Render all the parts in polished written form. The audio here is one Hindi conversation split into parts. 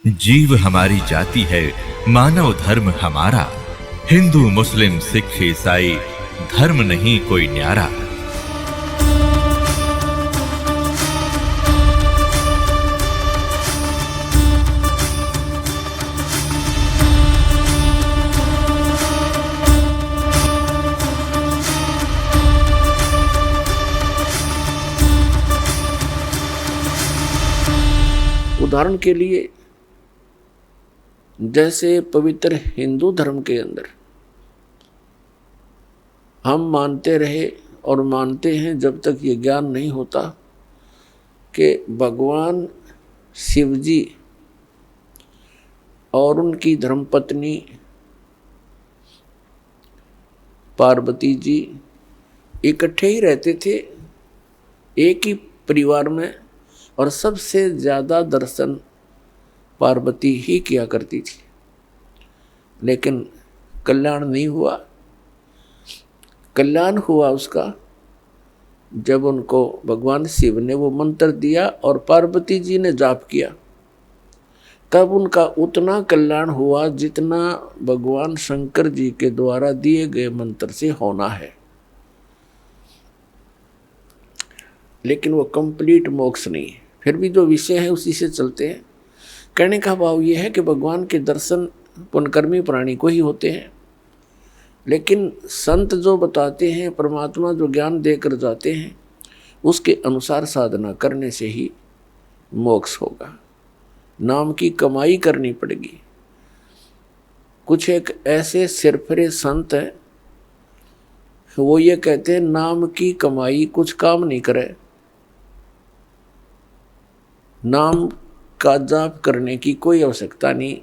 जीव हमारी जाति है, मानव धर्म हमारा। हिंदू मुस्लिम सिख ईसाई धर्म नहीं कोई न्यारा। उदाहरण के लिए जैसे पवित्र हिंदू धर्म के अंदर हम मानते रहे और मानते हैं जब तक ये ज्ञान नहीं होता कि भगवान शिव जी और उनकी धर्मपत्नी पार्वती जी इकट्ठे ही रहते थे एक ही परिवार में, और सबसे ज़्यादा दर्शन पार्वती ही किया करती थी। लेकिन कल्याण नहीं हुआ। कल्याण हुआ उसका जब उनको भगवान शिव ने वो मंत्र दिया और पार्वती जी ने जाप किया, तब उनका उतना कल्याण हुआ जितना भगवान शंकर जी के द्वारा दिए गए मंत्र से होना है। लेकिन वो कंप्लीट मोक्ष नहीं है। फिर भी जो विषय है उसी से चलते हैं। कहने का भाव ये है कि भगवान के दर्शन पुण्यकर्मी प्राणी को ही होते हैं, लेकिन संत जो बताते हैं, परमात्मा जो ज्ञान देकर जाते हैं, उसके अनुसार साधना करने से ही मोक्ष होगा। नाम की कमाई करनी पड़ेगी। कुछ एक ऐसे सिरफरे संत हैं, वो ये कहते हैं नाम की कमाई कुछ काम नहीं करे, नाम का जाप करने की कोई आवश्यकता नहीं,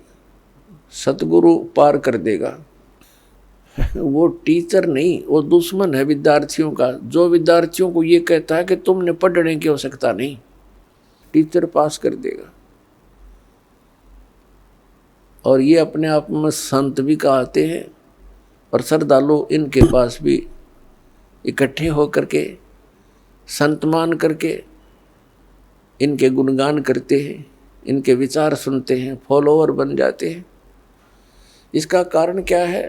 सतगुरु पार कर देगा। वो टीचर नहीं, वो दुश्मन है विद्यार्थियों का, जो विद्यार्थियों को ये कहता है कि तुमने पढ़ने की आवश्यकता नहीं, टीचर पास कर देगा। और ये अपने आप में संत भी कहते हैं, और श्रद्धालु इनके पास भी इकट्ठे होकर के संत मान करके इनके गुणगान करते हैं, इनके विचार सुनते हैं, फॉलोअर बन जाते हैं। इसका कारण क्या है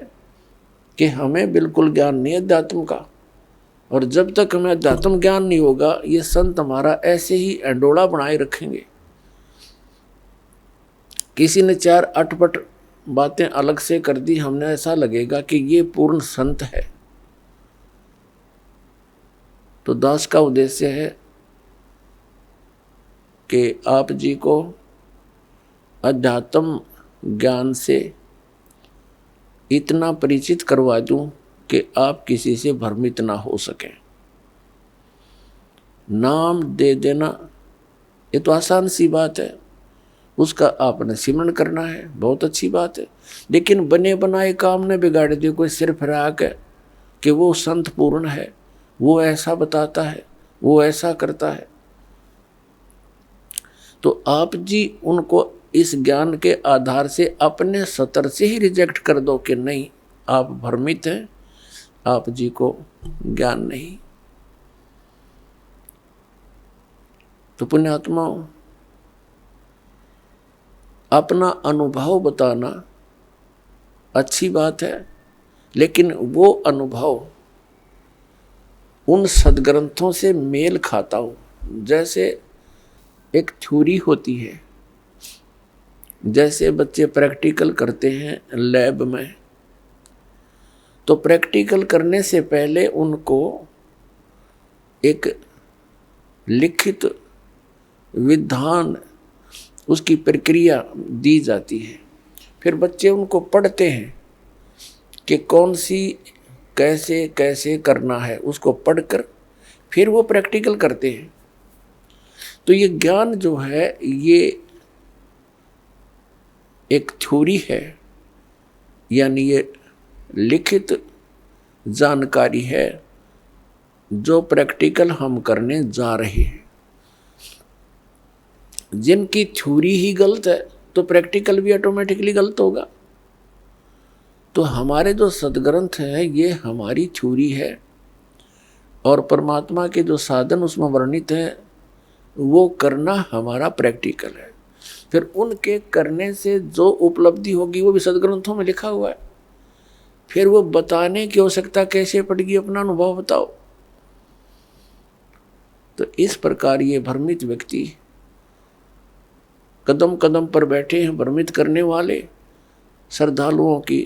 कि हमें बिल्कुल ज्ञान नहीं है अध्यात्म का, और जब तक हमें अध्यात्म ज्ञान नहीं होगा ये संत हमारा ऐसे ही अंडोला बनाए रखेंगे। किसी ने चार अटपट बातें अलग से कर दी, हमने ऐसा लगेगा कि ये पूर्ण संत है। तो दास का उद्देश्य है कि आप जी को अध्यात्म ज्ञान से इतना परिचित करवा दूं कि आप किसी से भ्रमित ना हो सकें। नाम दे देना ये तो आसान सी बात है, उसका आपने सिमरन करना है, बहुत अच्छी बात है। लेकिन बने बनाए काम ने बिगाड़ दिए। कोई सिर फिराक है कि वो संत पूर्ण है, वो ऐसा बताता है, वो ऐसा करता है, तो आप जी उनको इस ज्ञान के आधार से अपने सतर से ही रिजेक्ट कर दो कि नहीं, आप भ्रमित हैं, आप जी को ज्ञान नहीं। तो पुण्यात्माओं, अपना अनुभव बताना अच्छी बात है, लेकिन वो अनुभव उन सदग्रंथों से मेल खाता हो। जैसे एक थ्योरी होती है, जैसे बच्चे प्रैक्टिकल करते हैं लैब में, तो प्रैक्टिकल करने से पहले उनको एक लिखित विधान, उसकी प्रक्रिया दी जाती है। फिर बच्चे उनको पढ़ते हैं कि कौन सी कैसे कैसे करना है, उसको पढ़कर फिर वो प्रैक्टिकल करते हैं। तो ये ज्ञान जो है ये एक थ्योरी है, यानी ये लिखित जानकारी है जो प्रैक्टिकल हम करने जा रहे हैं। जिनकी थ्योरी ही गलत है तो प्रैक्टिकल भी ऑटोमेटिकली गलत होगा। तो हमारे जो सदग्रंथ हैं ये हमारी थ्योरी है, और परमात्मा के जो साधन उसमें वर्णित हैं वो करना हमारा प्रैक्टिकल है। फिर उनके करने से जो उपलब्धि होगी वो भी सदग्रंथों में लिखा हुआ है। फिर वो बताने की आवश्यकता कैसे पड़ेगी, अपना अनुभव बताओ। तो इस प्रकार ये भ्रमित व्यक्ति कदम कदम पर बैठे हैं भ्रमित करने वाले। श्रद्धालुओं की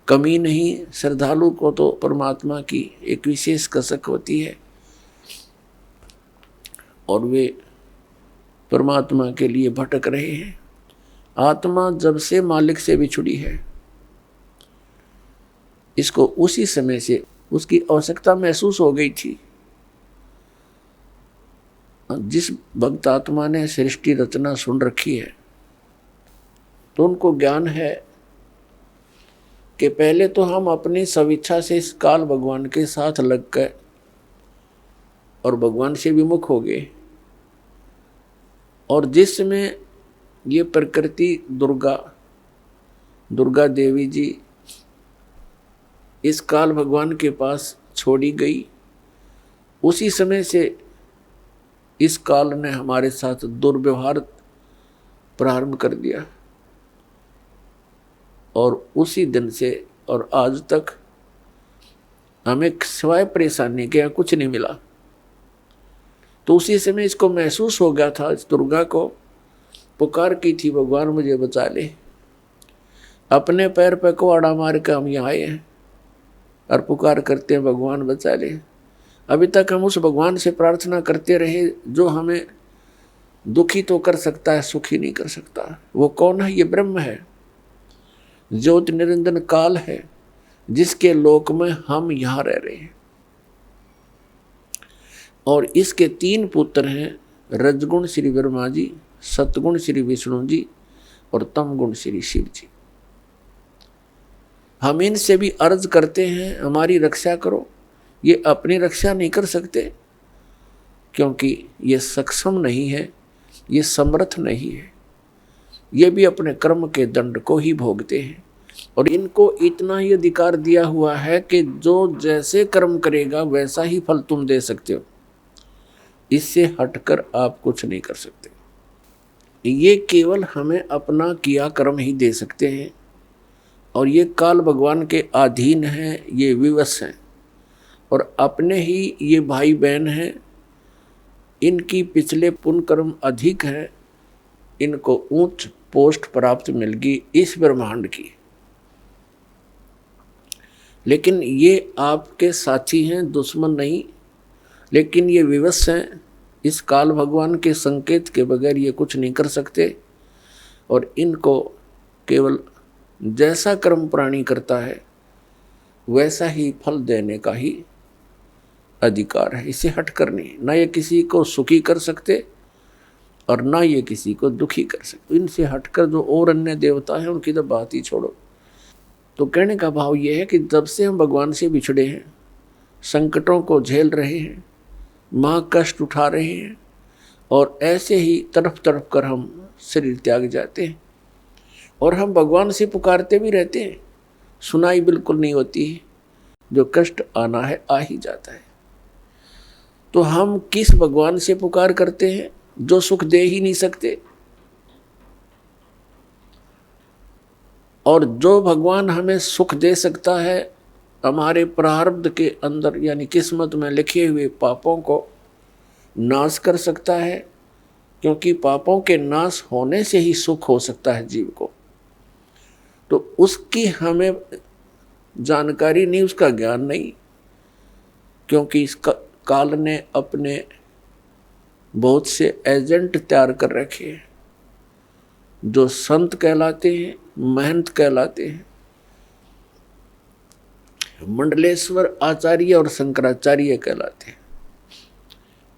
कमी नहीं, श्रद्धालु को तो परमात्मा की एक विशेष कसक होती है और वे परमात्मा के लिए भटक रहे हैं। आत्मा जब से मालिक से बिछुड़ी है, इसको उसी समय से उसकी आवश्यकता महसूस हो गई थी। जिस भक्त आत्मा ने सृष्टि रचना सुन रखी है तो उनको ज्ञान है कि पहले तो हम अपनी स्वेच्छा से इस काल भगवान के साथ लग गए और भगवान से विमुख हो गए। और जिसमें ये प्रकृति दुर्गा देवी जी इस काल भगवान के पास छोड़ी गई, उसी समय से इस काल ने हमारे साथ दुर्व्यवहार प्रारंभ कर दिया और उसी दिन से और आज तक हमें सिवाय परेशानी के यहाँ कुछ नहीं मिला। तो उसी समय इसको महसूस हो गया था, इस दुर्गा को पुकार की थी, भगवान मुझे बचा ले। अपने पैर पे कुआड़ा मार के हम यहाँ आए हैं और पुकार करते हैं भगवान बचा ले। अभी तक हम उस भगवान से प्रार्थना करते रहे जो हमें दुखी तो कर सकता है, सुखी नहीं कर सकता। वो कौन है? ये ब्रह्म है, ज्योति निरंजन काल है, जिसके लोक में हम यहाँ रह रहे हैं। और इसके 3 पुत्र हैं, रजगुण श्री ब्रह्मा जी, सतगुण श्री विष्णु जी और तमगुण श्री शिव जी। हम इनसे भी अर्ज करते हैं हमारी रक्षा करो। ये अपनी रक्षा नहीं कर सकते क्योंकि ये सक्षम नहीं है, ये समर्थ नहीं है। ये भी अपने कर्म के दंड को ही भोगते हैं और इनको इतना ही अधिकार दिया हुआ है कि जो जैसे कर्म करेगा वैसा ही फल तुम दे सकते हो, इससे हटकर आप कुछ नहीं कर सकते। ये केवल हमें अपना किया कर्म ही दे सकते हैं और ये काल भगवान के अधीन हैं, ये विवश हैं और अपने ही ये भाई बहन हैं। इनकी पिछले पुण्य कर्म अधिक है, इनको उच्च पोस्ट प्राप्त मिल गई इस ब्रह्मांड की। लेकिन ये आपके साथी हैं, दुश्मन नहीं। लेकिन ये विवश हैं, इस काल भगवान के संकेत के बगैर ये कुछ नहीं कर सकते और इनको केवल जैसा कर्म प्राणी करता है वैसा ही फल देने का ही अधिकार है। इसे हटकर नहीं, ना ये किसी को सुखी कर सकते और ना ये किसी को दुखी कर सकते। इनसे हटकर जो और अन्य देवता हैं उनकी तो बात ही छोड़ो। तो कहने का भाव ये है कि जब से हम भगवान से बिछड़े हैं, संकटों को झेल रहे हैं, माँ कष्ट उठा रहे हैं और ऐसे ही तड़प तड़प कर हम शरीर त्याग जाते हैं और हम भगवान से पुकारते भी रहते हैं, सुनाई बिल्कुल नहीं होती है। जो कष्ट आना है आ ही जाता है। तो हम किस भगवान से पुकार करते हैं जो सुख दे ही नहीं सकते, और जो भगवान हमें सुख दे सकता है हमारे प्रारब्ध के अंदर यानी किस्मत में लिखे हुए पापों को नाश कर सकता है, क्योंकि पापों के नाश होने से ही सुख हो सकता है जीव को। तो उसकी हमें जानकारी नहीं, उसका ज्ञान नहीं, क्योंकि इस काल ने अपने बहुत से एजेंट तैयार कर रखे हैं जो संत कहलाते हैं, महंत कहलाते हैं। मंडलेश्वर आचार्य और शंकराचार्य कहलाते हैं।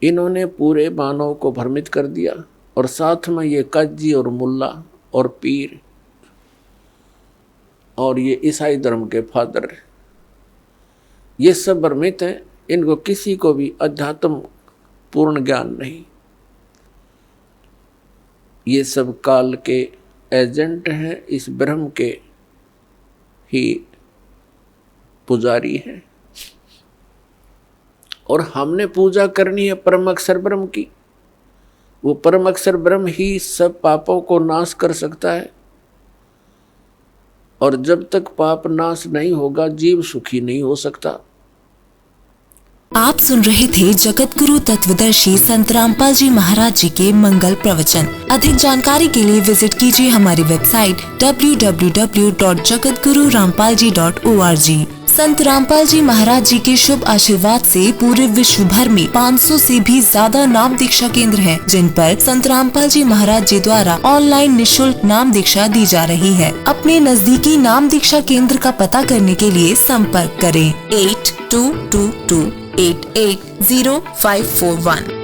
इन्होंने पूरे मानव को भ्रमित कर दिया और साथ में ये काजी और मुल्ला और पीर और ये ईसाई धर्म के फादर, ये सब भ्रमित हैं। इनको किसी को भी अध्यात्म पूर्ण ज्ञान नहीं। ये सब काल के एजेंट हैं, इस ब्रह्म के ही पुजारी हैं और हमने पूजा करनी है परम अक्षर ब्रह्म की। वो परम अक्षर ब्रह्म ही सब पापों को नाश कर सकता है, और जब तक पाप नाश नहीं होगा जीव सुखी नहीं हो सकता। आप सुन रहे थे जगत गुरु तत्वदर्शी संत रामपाल जी महाराज जी के मंगल प्रवचन। अधिक जानकारी के लिए विजिट कीजिए हमारी वेबसाइट www.jagatgururampalji.org। संत रामपाल जी महाराज जी के शुभ आशीर्वाद से पूरे विश्व भर में 500 से भी ज्यादा नाम दीक्षा केंद्र हैं, जिन पर संत रामपाल जी महाराज जी द्वारा ऑनलाइन निशुल्क नाम दीक्षा दी जा रही है। अपने नजदीकी नाम दीक्षा केंद्र का पता करने के लिए संपर्क करें 8222880541।